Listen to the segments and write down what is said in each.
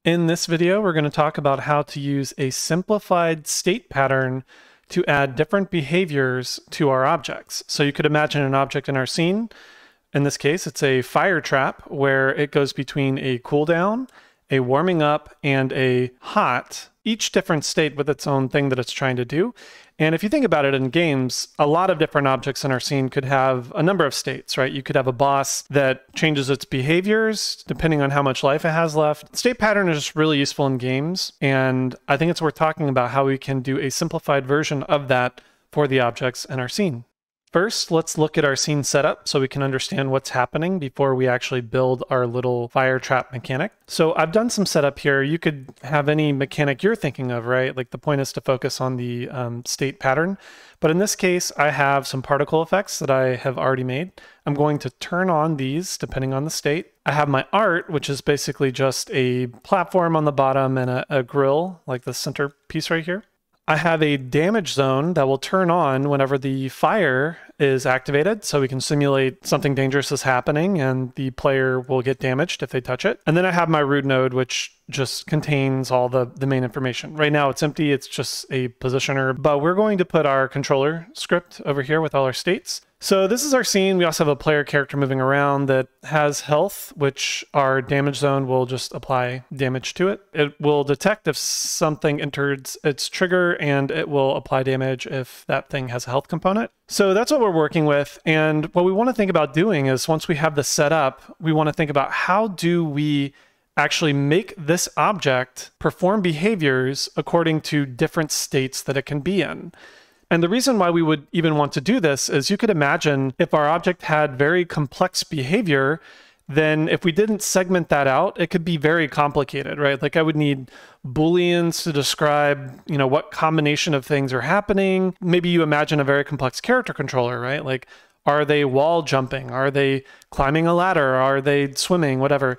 In this video, we're going to talk about how to use a simplified state pattern to add different behaviors to our objects. So you could imagine an object in our scene. In this case, it's a fire trap where it goes between a cooldown, a warming up, and a hot, each different state with its own thing that it's trying to do. And if you think about it in games, a lot of different objects in our scene could have a number of states, right? You could have a boss that changes its behaviors depending on how much life it has left. State pattern is just really useful in games, and I think it's worth talking about how we can do a simplified version of that for the objects in our scene. First, let's look at our scene setup so we can understand what's happening before we actually build our little fire trap mechanic. So I've done some setup here. You could have any mechanic you're thinking of, right? Like the point is to focus on the state pattern. But in this case, I have some particle effects that I have already made. I'm going to turn on these depending on the state. I have my art, which is basically just a platform on the bottom and a grill, like the center piece right here. I have a damage zone that will turn on whenever the fire is activated, so we can simulate something dangerous is happening and the player will get damaged if they touch it. And then I have my root node, which just contains all the main information. Right now it's empty, it's just a positioner, but we're going to put our controller script over here with all our states. So this is our scene. We also have a player character moving around that has health, which our damage zone will just apply damage to it. It will detect if something enters its trigger, and it will apply damage if that thing has a health component. So that's what we're working with. And what we want to think about doing is once we have this set up, we want to think about how do we actually make this object perform behaviors according to different states that it can be in. And the reason why we would even want to do this is you could imagine if our object had very complex behavior, then if we didn't segment that out, it could be very complicated, right? Like I would need Booleans to describe, what combination of things are happening. Maybe you imagine a very complex character controller, right? Like, are they wall jumping? Are they climbing a ladder? Are they swimming? Whatever.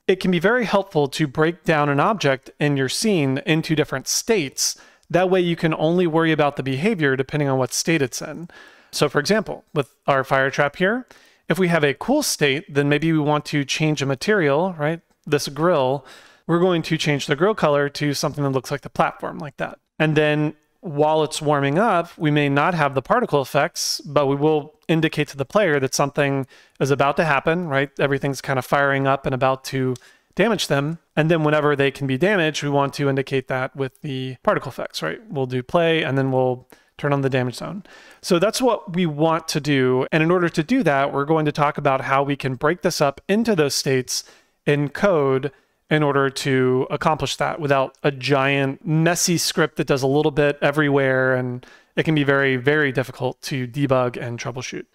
It can be very helpful to break down an object in your scene into different states. That way you can only worry about the behavior depending on what state it's in. So for example, with our fire trap here, if we have a cool state, then maybe we want to change a material, right? This grill, we're going to change the grill color to something that looks like the platform, like that. And then while it's warming up, we may not have the particle effects, but we will indicate to the player that something is about to happen, right? Everything's kind of firing up and about to damage them. And then whenever they can be damaged, we want to indicate that with the particle effects, right? We'll do play and then we'll turn on the damage zone. So that's what we want to do. And in order to do that, we're going to talk about how we can break this up into those states in code in order to accomplish that without a giant messy script that does a little bit everywhere. And it can be very, very difficult to debug and troubleshoot.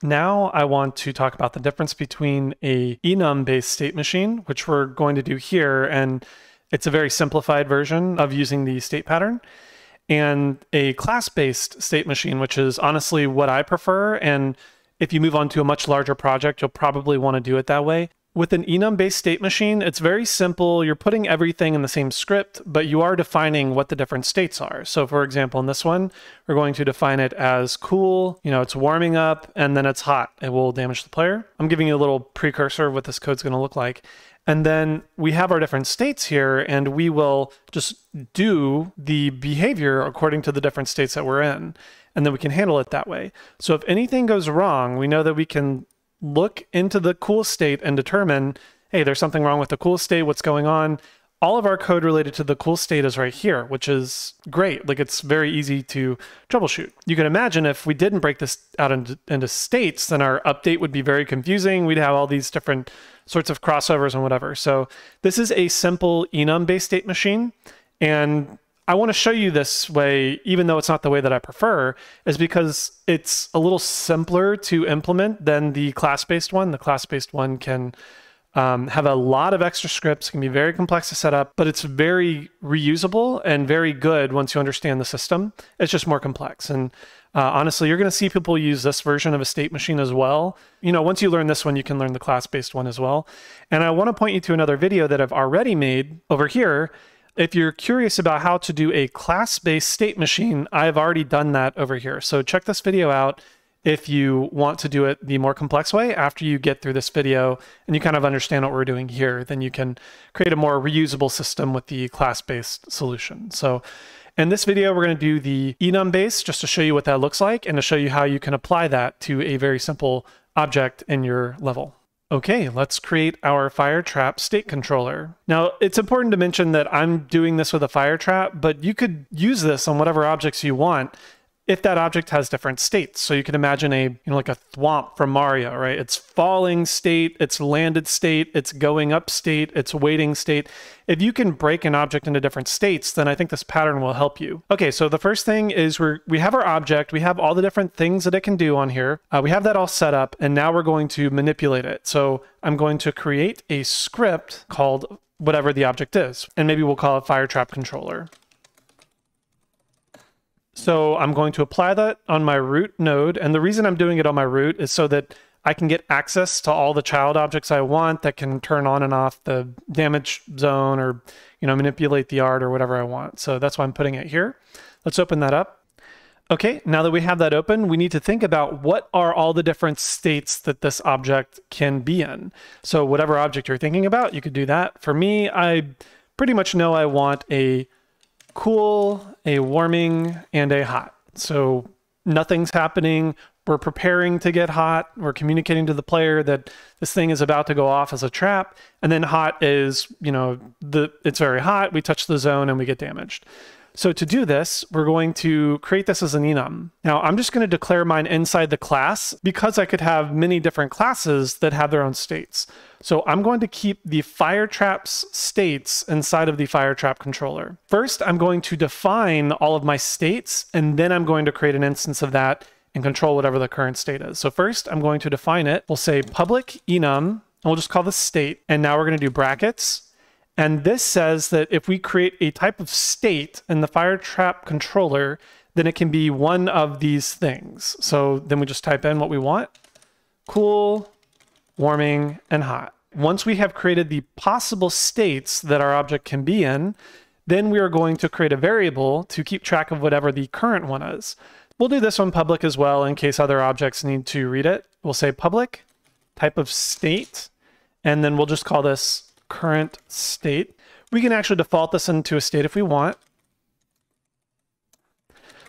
Now I want to talk about the difference between a enum-based state machine, which we're going to do here, and it's a very simplified version of using the state pattern, and a class-based state machine, which is honestly what I prefer. And if you move on to a much larger project, you'll probably want to do it that way. With an enum-based state machine, it's very simple. You're putting everything in the same script, but you are defining what the different states are. So for example, in this one, we're going to define it as cool, it's warming up, and then it's hot. It will damage the player. I'm giving you a little precursor of what this code's going to look like. And then we have our different states here, and we will just do the behavior according to the different states that we're in. And then we can handle it that way. So if anything goes wrong, we know that we can look into the cool state and determine, hey, there's something wrong with the cool state, what's going on? All of our code related to the cool state is right here, which is great. Like, it's very easy to troubleshoot. You can imagine if we didn't break this out into states, then our update would be very confusing. We'd have all these different sorts of crossovers and whatever. So this is a simple enum-based state machine. And I want to show you this way, even though it's not the way that I prefer, is because it's a little simpler to implement than the class-based one. The class-based one can have a lot of extra scripts, can be very complex to set up, but it's very reusable and very good once you understand the system. It's just more complex. And honestly, you're going to see people use this version of a state machine as well. Once you learn this one, you can learn the class-based one as well. And I want to point you to another video that I've already made over here. If you're curious about how to do a class-based state machine, I've already done that over here. So check this video out. if you want to do it the more complex way after you get through this video and you kind of understand what we're doing here, then you can create a more reusable system with the class-based solution. So in this video, we're going to do the enum-based just to show you what that looks like and to show you how you can apply that to a very simple object in your level. Okay, let's create our fire trap state controller. Now, it's important to mention that I'm doing this with a fire trap, but you could use this on whatever objects you want if that object has different states. So you could imagine like a thwomp from Mario, right? It's falling state, it's landed state, it's going up state, it's waiting state. If you can break an object into different states, then I think this pattern will help you. Okay, so the first thing is we have our object, we have all the different things that it can do on here. We have that all set up, and now we're going to manipulate it. So I'm going to create a script called whatever the object is, and maybe we'll call it fire trap controller. So I'm going to apply that on my root node. And the reason I'm doing it on my root is so that I can get access to all the child objects I want that can turn on and off the damage zone or, manipulate the art or whatever I want. So that's why I'm putting it here. Let's open that up. Okay, now that we have that open, we need to think about what are all the different states that this object can be in. So whatever object you're thinking about, you could do that. For me, I pretty much know I want a cool, a warming, and a hot. So nothing's happening. We're preparing to get hot. We're communicating to the player that this thing is about to go off as a trap. And then hot is, it's very hot. We touch the zone and we get damaged. So to do this, we're going to create this as an enum. Now, I'm just going to declare mine inside the class because I could have many different classes that have their own states. So I'm going to keep the fire trap's states inside of the fire trap controller. First, I'm going to define all of my states, and then I'm going to create an instance of that and control whatever the current state is. So first, I'm going to define it. We'll say public enum, and we'll just call this state. And now we're going to do brackets. And this says that if we create a type of state in the fire trap controller, then it can be one of these things. So then we just type in what we want: cool, warming, and hot. Once we have created the possible states that our object can be in, then we are going to create a variable to keep track of whatever the current one is. We'll do this one public as well in case other objects need to read it. We'll say public, type of state, and then we'll just call this current state. We can actually default this into a state if we want.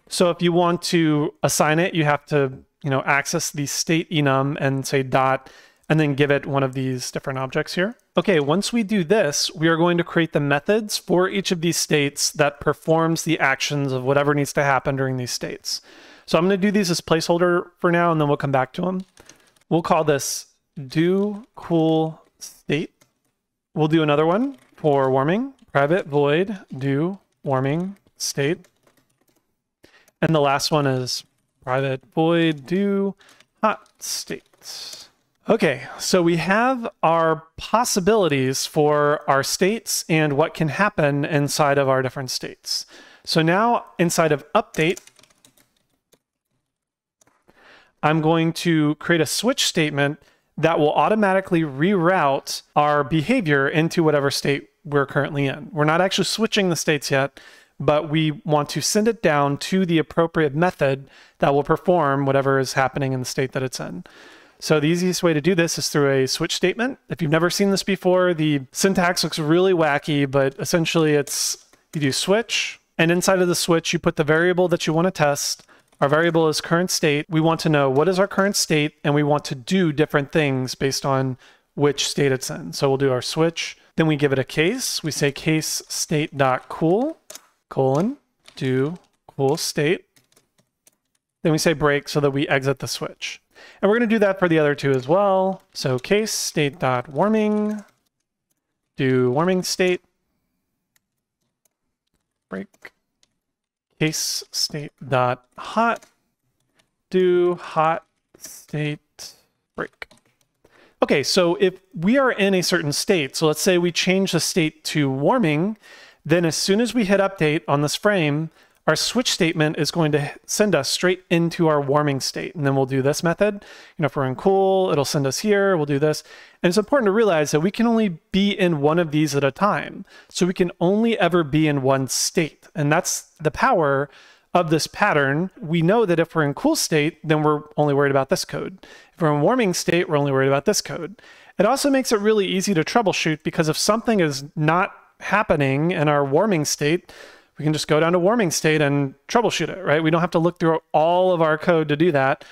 So if you want to assign it, you have to, access the state enum and say dot, and then give it one of these different objects here. Okay, once we do this, we are going to create the methods for each of these states that performs the actions of whatever needs to happen during these states. So I'm going to do these as placeholder for now, and then we'll come back to them. We'll call this do cool state. We'll do another one for warming, private void do warming state. And the last one is private void do hot state. Okay, so we have our possibilities for our states and what can happen inside of our different states. So now inside of update, I'm going to create a switch statement that will automatically reroute our behavior into whatever state we're currently in. We're not actually switching the states yet, but we want to send it down to the appropriate method that will perform whatever is happening in the state that it's in. So the easiest way to do this is through a switch statement. If you've never seen this before, the syntax looks really wacky, but essentially you do switch, and inside of the switch, you put the variable that you want to test. Our variable is current state. We want to know what is our current state, and we want to do different things based on which state it's in. So we'll do our switch. Then we give it a case. We say case state.cool, do cool state. Then we say break so that we exit the switch. And we're going to do that for the other two as well. So case state.warming, do warming state, break. Case state.hot, do hot state break. Okay, so if we are in a certain state, so let's say we change the state to warming, then as soon as we hit update on this frame, our switch statement is going to send us straight into our warming state. And then we'll do this method. If we're in cool, it'll send us here. We'll do this. And it's important to realize that we can only be in one of these at a time. So we can only ever be in one state. And that's the power of this pattern, we know that if we're in cool state, then we're only worried about this code. If we're in warming state, we're only worried about this code. It also makes it really easy to troubleshoot, because if something is not happening in our warming state, we can just go down to warming state and troubleshoot it, right? We don't have to look through all of our code to do that.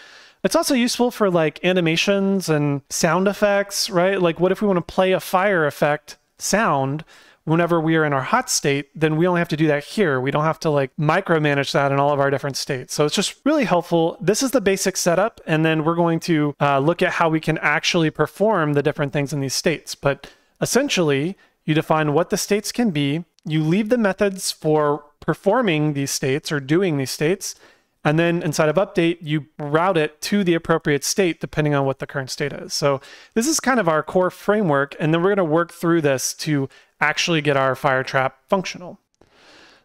It's also useful for like animations and sound effects, right? Like what if we want to play a fire effect sound whenever we are in our hot state, then we only have to do that here. We don't have to like micromanage that in all of our different states. So it's just really helpful. This is the basic setup. And then we're going to look at how we can actually perform the different things in these states. But essentially, you define what the states can be. You leave the methods for performing these states or doing these states. And then inside of update, you route it to the appropriate state depending on what the current state is. So this is kind of our core framework. And then we're going to work through this to actually get our fire trap functional.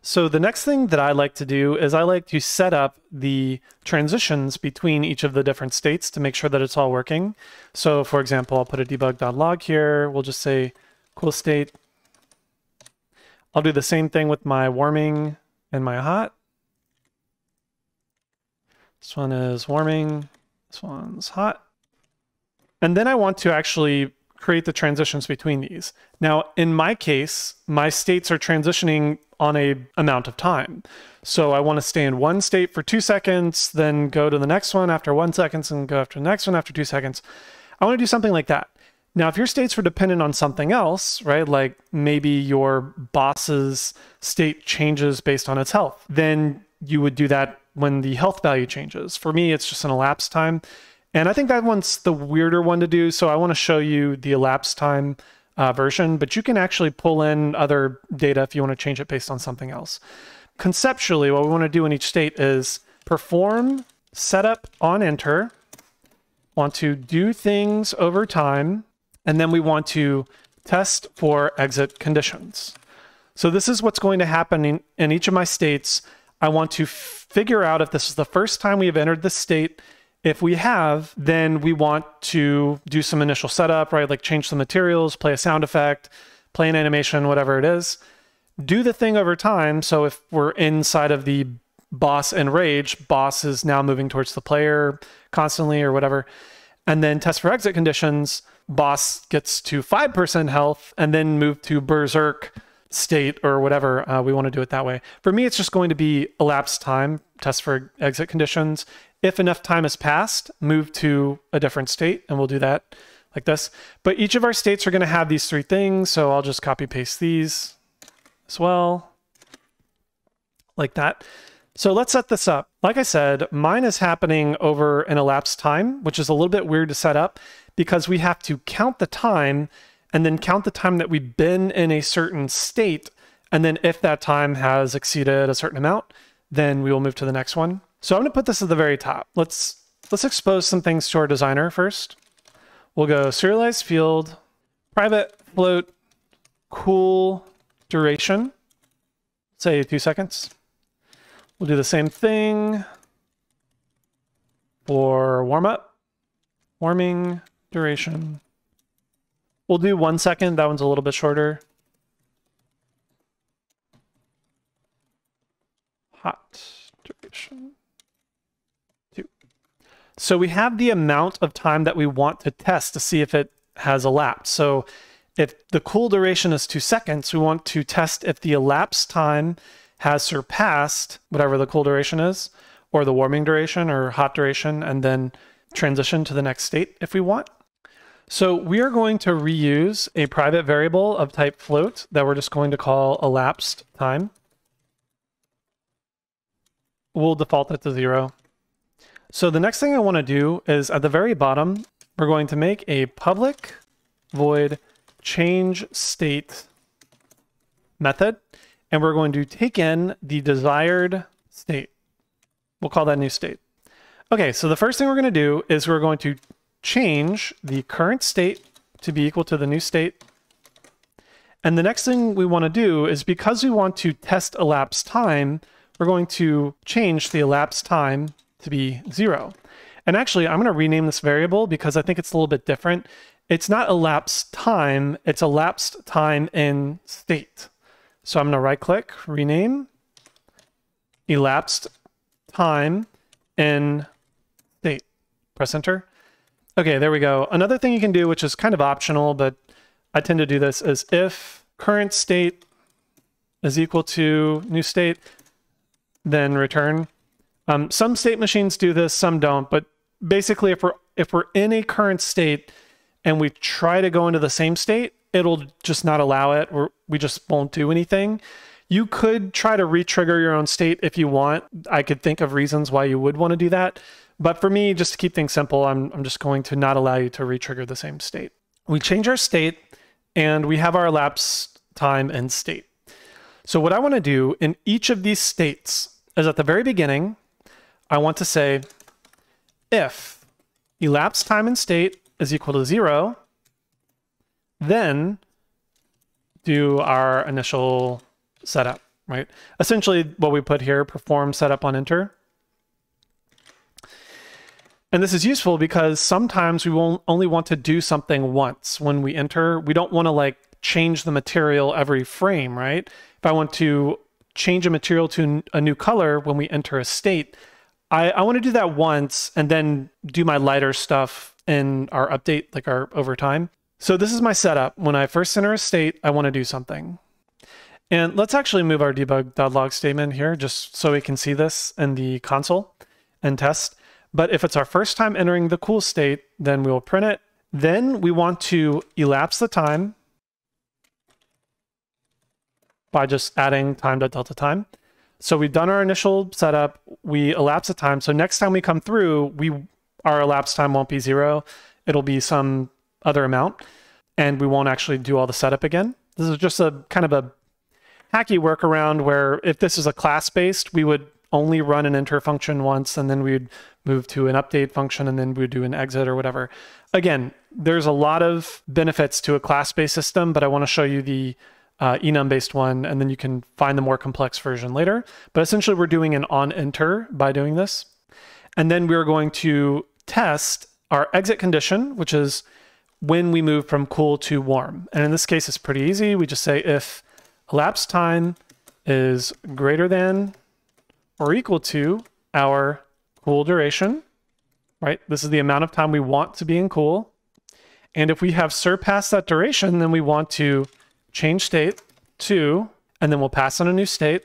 So the next thing that I like to do is I like to set up the transitions between each of the different states to make sure that it's all working. So for example, I'll put a debug.log here. We'll just say cool state. I'll do the same thing with my warming and my hot. This one is warming, this one's hot. And then I want to actually create the transitions between these. Now, in my case, my states are transitioning on a amount of time. So I want to stay in one state for 2 seconds, then go to the next one after 1 second, and go after the next one after 2 seconds. I want to do something like that. Now, if your states are dependent on something else, right, like maybe your boss's state changes based on its health, then you would do that when the health value changes. For me, it's just an elapsed time. And I think that one's the weirder one to do. So I want to show you the elapsed time version, but you can actually pull in other data if you want to change it based on something else. Conceptually, what we want to do in each state is perform setup on enter, want to do things over time, and then we want to test for exit conditions. So this is what's going to happen in each of my states. I want to figure out if this is the first time we have entered this state. If we have, then we want to do some initial setup, right? Like change some materials, play a sound effect, play an animation, whatever it is. Do the thing over time. So if we're inside of the boss enrage, boss is now moving towards the player constantly or whatever. And then test for exit conditions, boss gets to 5% health and then move to berserk state or whatever we want to do it that way. For me, it's just going to be elapsed time, test for exit conditions. If enough time has passed, move to a different state, and we'll do that like this. But each of our states are going to have these 3 things, so I'll just copy paste these as well, like that. So let's set this up. Like I said, mine is happening over an elapsed time, which is a little bit weird to set up because we have to count the time and then count the time that we've been in a certain state. And then if that time has exceeded a certain amount, then we will move to the next one. So I'm going to put this at the very top. Let's expose some things to our designer first. We'll go serialized field, private float, cool duration, say 2 seconds. We'll do the same thing for warm up, warming duration. We'll do 1 second. That one's a little bit shorter. Hot duration. 2. So we have the amount of time that we want to test to see if it has elapsed. So if the cool duration is 2 seconds, we want to test if the elapsed time has surpassed whatever the cool duration is, or the warming duration or hot duration, and then transition to the next state if we want. So we are going to reuse a private variable of type float that we're just going to call elapsed time. We'll default it to 0. So the next thing I want to do is at the very bottom, we're going to make a public void change state method, and we're going to take in the desired state. We'll call that new state. Okay, so the first thing we're going to do is we're going to change the current state to be equal to the new state. And the next thing we want to do is, because we want to test elapsed time, we're going to change the elapsed time to be 0. And actually, I'm going to rename this variable because I think it's a little bit different. It's not elapsed time, it's elapsed time in state. So I'm going to right click, rename, elapsed time in state. Press enter. Okay, there we go. Another thing you can do, which is kind of optional, but I tend to do this, is if current state is equal to new state, then return. Some state machines do this, some don't, but basically if we're in a current state and we try to go into the same state, it'll just not allow it, or we just won't do anything. You could try to re-trigger your own state if you want. I could think of reasons why you would want to do that. But for me, just to keep things simple, I'm just going to not allow you to re-trigger the same state. We change our state and we have our elapsed time and state. So what I want to do in each of these states is at the very beginning, I want to say if elapsed time and state is equal to 0, then do our initial setup, right? Essentially what we put here, perform setup on enter. And this is useful because sometimes we won't only want to do something once when we enter. We don't want to like change the material every frame, right? If I want to change a material to a new color when we enter a state, I want to do that once and then do my lighter stuff in our update, like our over time. So this is my setup. When I first enter a state, I want to do something. And let's actually move our debug.log statement here just so we can see this in the console and test. But if it's our first time entering the cool state, then we will print it. Then we want to elapse the time by just adding time.delta time. So we've done our initial setup, we elapse the time. So next time we come through, our elapsed time won't be 0. It'll be some other amount, and we won't actually do all the setup again. This is just a kind of a hacky workaround where if this is a class-based, we would only run an enter function once, and then we'd move to an update function, and then we'd do an exit or whatever. Again, there's a lot of benefits to a class-based system, but I want to show you the enum-based one, and then you can find the more complex version later. But essentially, we're doing an on-enter by doing this. And then we're going to test our exit condition, which is when we move from cool to warm. And in this case, it's pretty easy. We just say if elapsed time is greater than or equal to our cool duration, right? This is the amount of time we want to be in cool. And if we have surpassed that duration, then we want to change state to, and then we'll pass on a new state,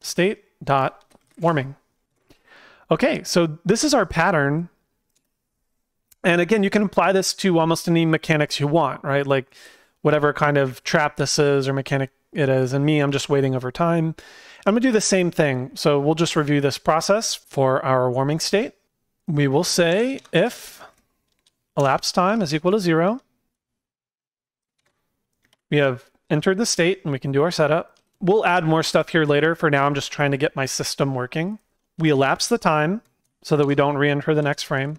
state.warming. Okay, so this is our pattern. And again, you can apply this to almost any mechanics you want, right? Like whatever kind of trap this is or mechanic it is. And me, I'm just waiting over time. I'm gonna do the same thing. So we'll just review this process for our warming state. We will say if elapsed time is equal to 0, we have entered the state and we can do our setup. We'll add more stuff here later. For now, I'm just trying to get my system working. We elapse the time so that we don't re-enter the next frame.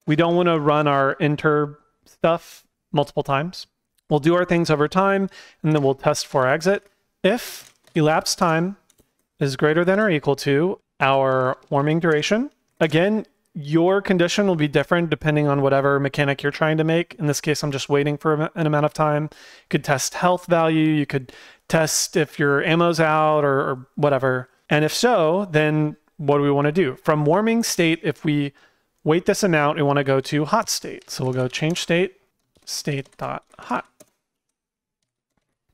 We don't want to run our enter stuff multiple times. We'll do our things over time, and then we'll test for our exit. If elapsed time is greater than or equal to our warming duration, again, your condition will be different depending on whatever mechanic you're trying to make. In this case, I'm just waiting for an amount of time. You could test health value. You could test if your ammo's out or whatever. And if so, then what do we want to do? From warming state, if we wait this amount, we want to go to hot state. So we'll go change state, state.hot.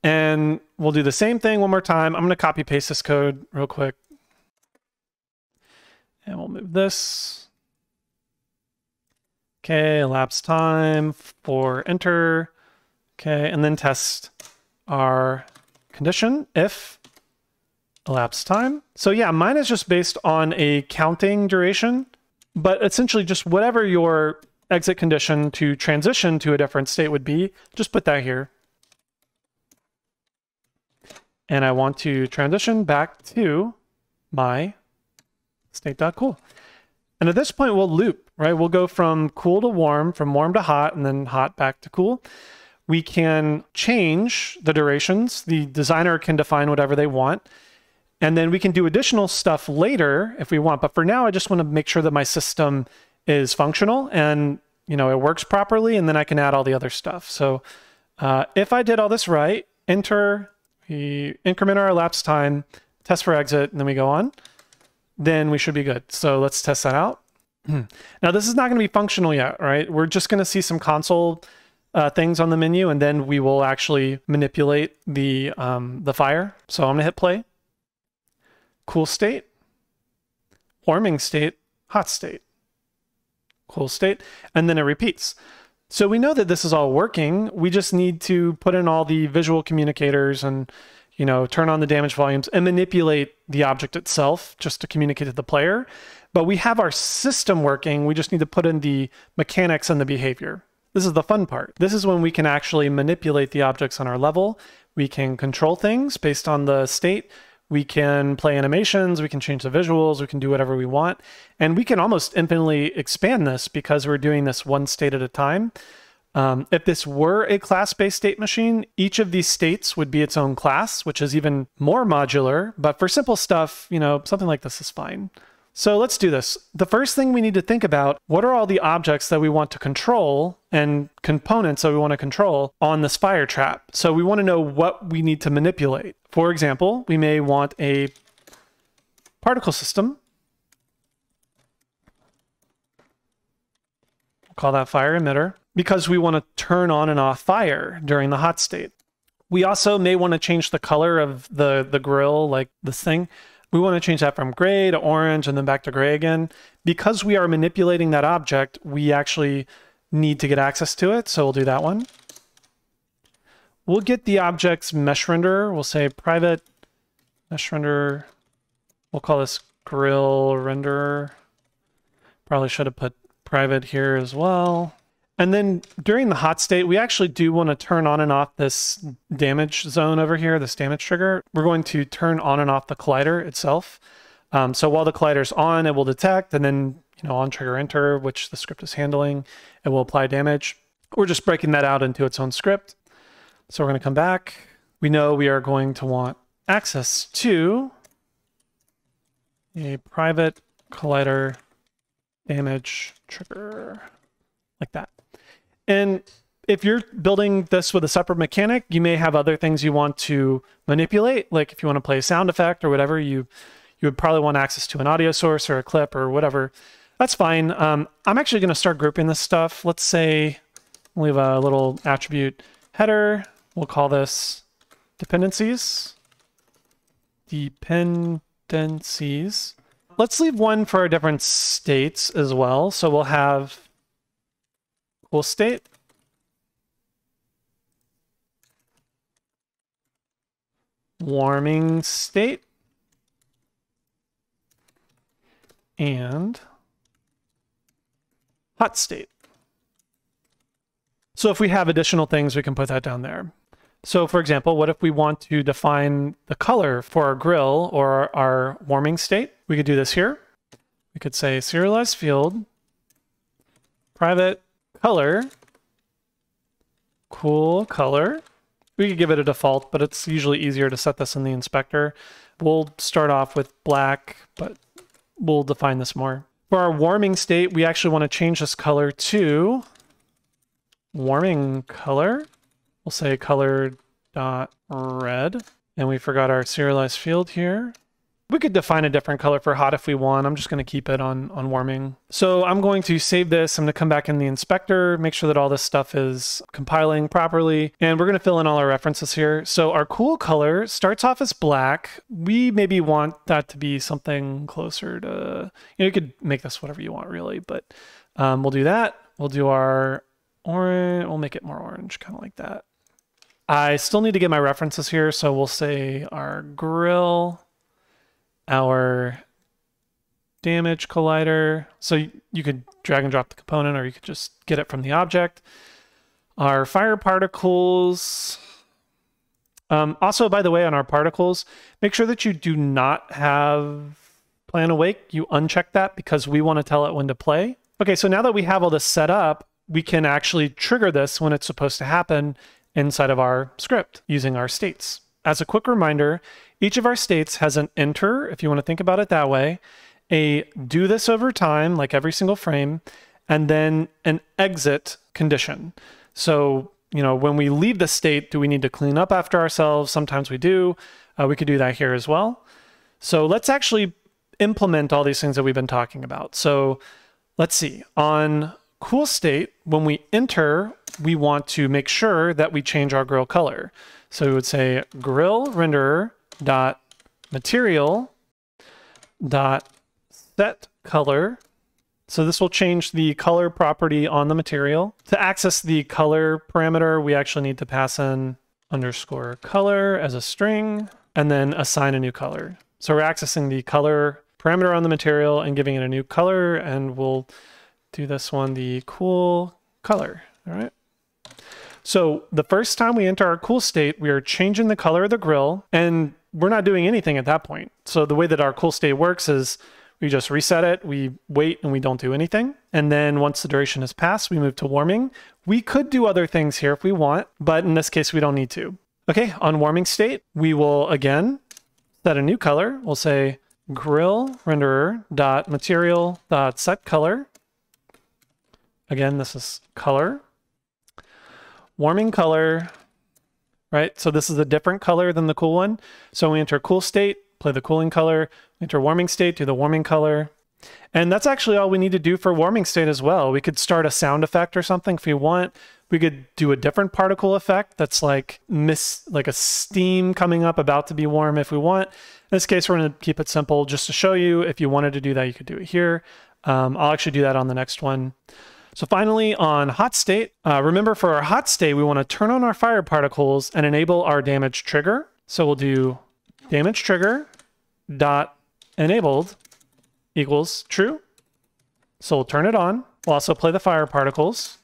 And we'll do the same thing one more time. I'm going to copy paste this code real quick. And we'll move this. Okay, elapsed time for enter. Okay, and then test our condition if elapsed time. So yeah, mine is just based on a counting duration, but essentially just whatever your exit condition to transition to a different state would be, just put that here. And I want to transition back to my state.cool. And at this point, we'll loop, right? We'll go from cool to warm, from warm to hot, and then hot back to cool. We can change the durations. The designer can define whatever they want. And then we can do additional stuff later if we want. But for now, I just want to make sure that my system is functional and it works properly, and then I can add all the other stuff. So if I did all this right, enter, we increment our elapsed time, test for exit, and then we go on. then we should be good. So let's test that out. Now this is not going to be functional yet, right? We're just going to see some console things on the menu, and then we will actually manipulate the fire. So I'm going to hit play. Cool state, warming state, hot state, cool state, and then it repeats. So we know that this is all working. We just need to put in all the visual communicators and, you know, turn on the damage volumes and manipulate the object itself just to communicate to the player. But we have our system working. We just need to put in the mechanics and the behavior. This is the fun part. This is when we can actually manipulate the objects on our level. We can control things based on the state. We can play animations, we can change the visuals, we can do whatever we want. And we can almost infinitely expand this because we're doing this one state at a time. If this were a class-based state machine, each of these states would be its own class, which is even more modular. But for simple stuff, you know, something like this is fine. So let's do this. The first thing we need to think about, what are all the objects that we want to control and components that we want to control on this fire trap? So we want to know what we need to manipulate. For example, we may want a particle system. We'll call that fire emitter because we want to turn on and off fire during the hot state. We also may want to change the color of the grill, like this thing. We want to change that from gray to orange and then back to gray again. Because we are manipulating that object, we actually need to get access to it. So we'll do that one. We'll get the object's mesh renderer. We'll say private mesh renderer. We'll call this grill renderer. Probably should have put private here as well. And then during the hot state, we actually do want to turn on and off this damage zone over here, this damage trigger. We're going to turn on and off the collider itself. So while the collider's on, it will detect, and then, you know, on trigger enter, which the script is handling, it will apply damage. We're just breaking that out into its own script. So we're going to come back. We know we are going to want access to a private collider damage trigger, like that. And if you're building this with a separate mechanic, you may have other things you want to manipulate. Like if you want to play a sound effect or whatever, you would probably want access to an audio source or a clip or whatever. That's fine. I'm actually going to start grouping this stuff. Let's say we'll leave a little attribute header. We'll call this dependencies. Dependencies. Let's leave one for our different states as well. So we'll have cool state, warming state, and hot state. So if we have additional things, we can put that down there. So for example, what if we want to define the color for our grill or our warming state? We could do this here. We could say serialized field, private color, cool color. We could give it a default, but it's usually easier to set this in the inspector. We'll start off with black, but we'll define this more. For our warming state, we actually want to change this color to warming color. We'll say color.red, and we forgot our serialized field here. We could define a different color for hot if we want. I'm just going to keep it on warming. So I'm going to save this. I'm going to come back in the inspector, make sure that all this stuff is compiling properly, and we're going to fill in all our references here. So our cool color starts off as black. We maybe want that to be something closer to, you know, you could make this whatever you want really, but we'll do that. We'll do our orange, we'll make it more orange, kind of like that. I still need to get my references here, so we'll say our grill, our damage collider. So you could drag and drop the component, or you could just get it from the object. Our fire particles. Also, by the way, on our particles, make sure that you do not have plan awake. You uncheck that because we want to tell it when to play. Okay, so now that we have all this set up, we can actually trigger this when it's supposed to happen inside of our script using our states. As a quick reminder, each of our states has an enter, if you want to think about it that way, a do this over time, like every single frame, and then an exit condition. So, you know, when we leave the state, do we need to clean up after ourselves? Sometimes we do. We could do that here as well. So let's actually implement all these things that we've been talking about. So let's see. On cool state, when we enter, we want to make sure that we change our grill color. So we would say grill renderer dot material dot set color. So this will change the color property on the material. To access the color parameter, we actually need to pass in underscore color as a string and then assign a new color. So we're accessing the color parameter on the material and giving it a new color, and we'll do this one the cool color. All right. So the first time we enter our cool state, we are changing the color of the grill, and we're not doing anything at that point. So the way that our cool state works is we just reset it, we wait, and we don't do anything. And then once the duration has passed, we move to warming. We could do other things here if we want, but in this case, we don't need to. Okay, on warming state, we will again set a new color. We'll say grill renderer dot material dot set color. Again, this is color. Warming color, right? So this is a different color than the cool one. So we enter cool state, play the cooling color, enter warming state, do the warming color. And that's actually all we need to do for warming state as well. We could start a sound effect or something if we want. We could do a different particle effect that's like a steam coming up about to be warm if we want. In this case, we're going to keep it simple just to show you. If you wanted to do that, you could do it here. I'll actually do that on the next one. So finally, on hot state, remember for our hot state, we want to turn on our fire particles and enable our damage trigger. So we'll do damage trigger dot enabled equals true. So we'll turn it on. We'll also play the fire particles.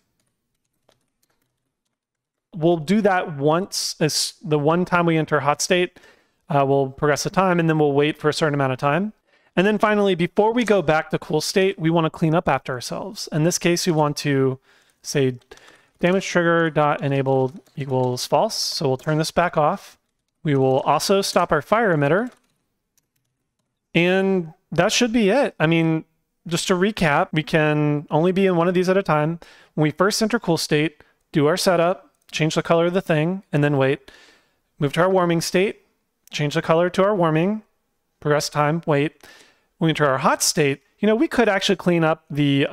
We'll do that once, as the one time we enter hot state. We'll progress the time, and then we'll wait for a certain amount of time. And then finally, before we go back to cool state, we want to clean up after ourselves. In this case, we want to say damage trigger dot enabled equals false. So we'll turn this back off. We will also stop our fire emitter. And that should be it. I mean, just to recap, we can only be in one of these at a time. When we first enter cool state, do our setup, change the color of the thing, and then wait. Move to our warming state, change the color to our warming, progress time, wait. When we enter our hot state, you know, we could actually clean up the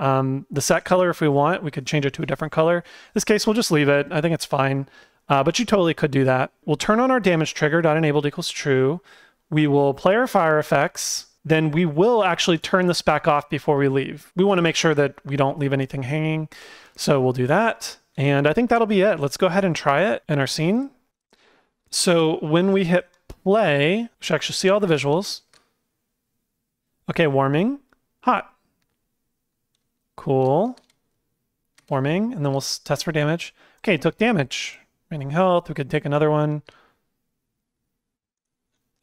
set color if we want. We could change it to a different color. In this case, we'll just leave it. I think it's fine. But you totally could do that. We'll turn on our damage trigger dot enabled equals true. We will play our fire effects. Then we will actually turn this back off before we leave. We want to make sure that we don't leave anything hanging. So we'll do that. And I think that'll be it. Let's go ahead and try it in our scene. So when we hit play, we should actually see all the visuals. Okay, warming, hot, cool, warming, and then we'll test for damage. Okay, it took damage. Raining health, we could take another one.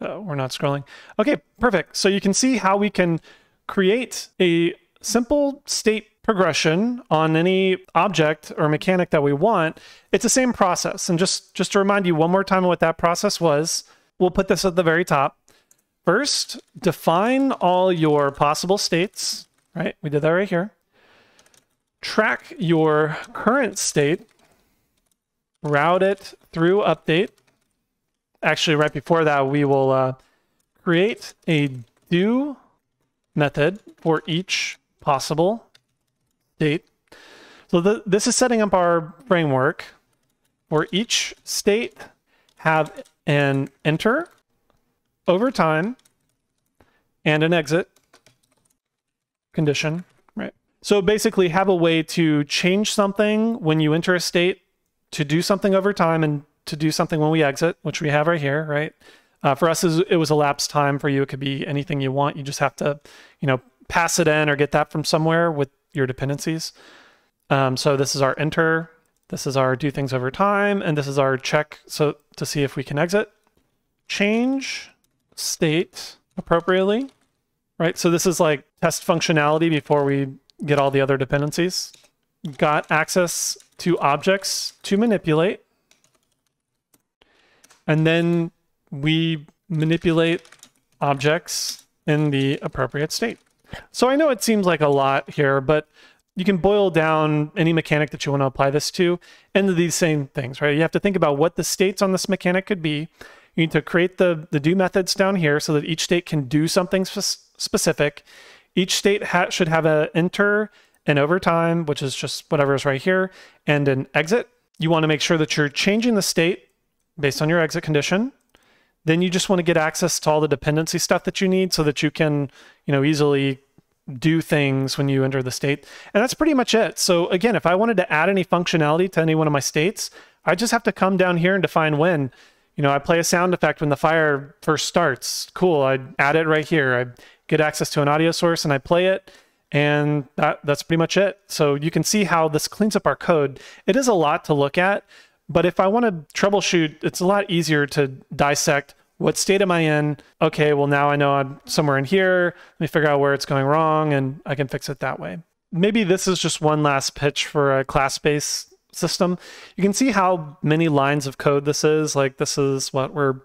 Oh, we're not scrolling. Okay, perfect. So you can see how we can create a simple state progression on any object or mechanic that we want. It's the same process. And just to remind you one more time what that process was, we'll put this at the very top. First, define all your possible states, right? We did that right here. Track your current state, route it through update. Actually, right before that, we will create a do method for each possible state. So this is setting up our framework. For each state, have an enter over time and an exit condition, right? So basically have a way to change something when you enter a state, to do something over time, and to do something when we exit, which we have right here, right? For us, it was elapsed time. For you, it could be anything you want. You just have to, you know, pass it in or get that from somewhere with your dependencies. So this is our enter, this is our do things over time, and this is our check, so to see if we can exit. Change state appropriately, right? So this is like test functionality before we get all the other dependencies. Got access to objects to manipulate. And then we manipulate objects in the appropriate state. So I know it seems like a lot here, but you can boil down any mechanic that you want to apply this to into these same things, right? You have to think about what the states on this mechanic could be. You need to create the do methods down here so that each state can do something specific. Each state should have an enter, an overtime, which is just whatever is right here, and an exit. You want to make sure that you're changing the state based on your exit condition. Then you just want to get access to all the dependency stuff that you need so that you can, easily do things when you enter the state. And that's pretty much it. So again, if I wanted to add any functionality to any one of my states, I just have to come down here and define when. I play a sound effect when the fire first starts. Cool, I add it right here. I get access to an audio source and I play it. And that's pretty much it. So you can see how this cleans up our code. It is a lot to look at, but if I want to troubleshoot, it's a lot easier to dissect what state am I in? Okay, well now I know I'm somewhere in here. Let me figure out where it's going wrong and I can fix it that way. Maybe this is just one last pitch for a class-based system. You can see how many lines of code this is. Like this is what we're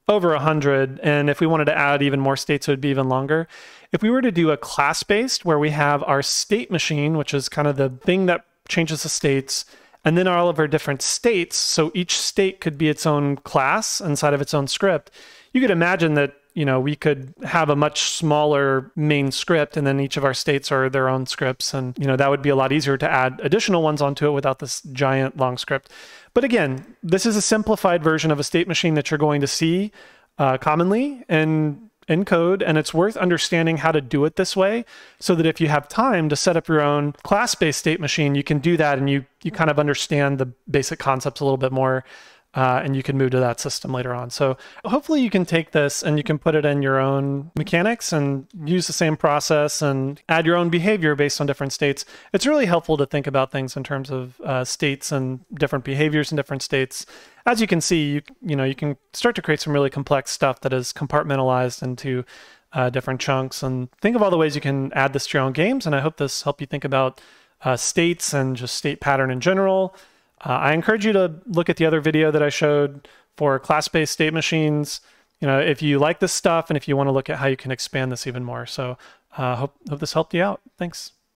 over 100. And if we wanted to add even more states, it would be even longer. If we were to do a class-based where we have our state machine, which is kind of the thing that changes the states, and then all of our different states, so each state could be its own class inside of its own script, you could imagine that we could have a much smaller main script, and then each of our states are their own scripts. And, that would be a lot easier to add additional ones onto it without this giant long script. But again, this is a simplified version of a state machine that you're going to see commonly in code, and it's worth understanding how to do it this way so that if you have time to set up your own class-based state machine, you can do that and you kind of understand the basic concepts a little bit more. And you can move to that system later on. So hopefully you can take this and you can put it in your own mechanics and use the same process and add your own behavior based on different states. It's really helpful to think about things in terms of states and different behaviors in different states. As you can see, you can start to create some really complex stuff that is compartmentalized into different chunks. And think of all the ways you can add this to your own games. And I hope this helped you think about states and just state pattern in general. I encourage you to look at the other video that I showed for class-based state machines, if you like this stuff and if you want to look at how you can expand this even more. So hope this helped you out. Thanks.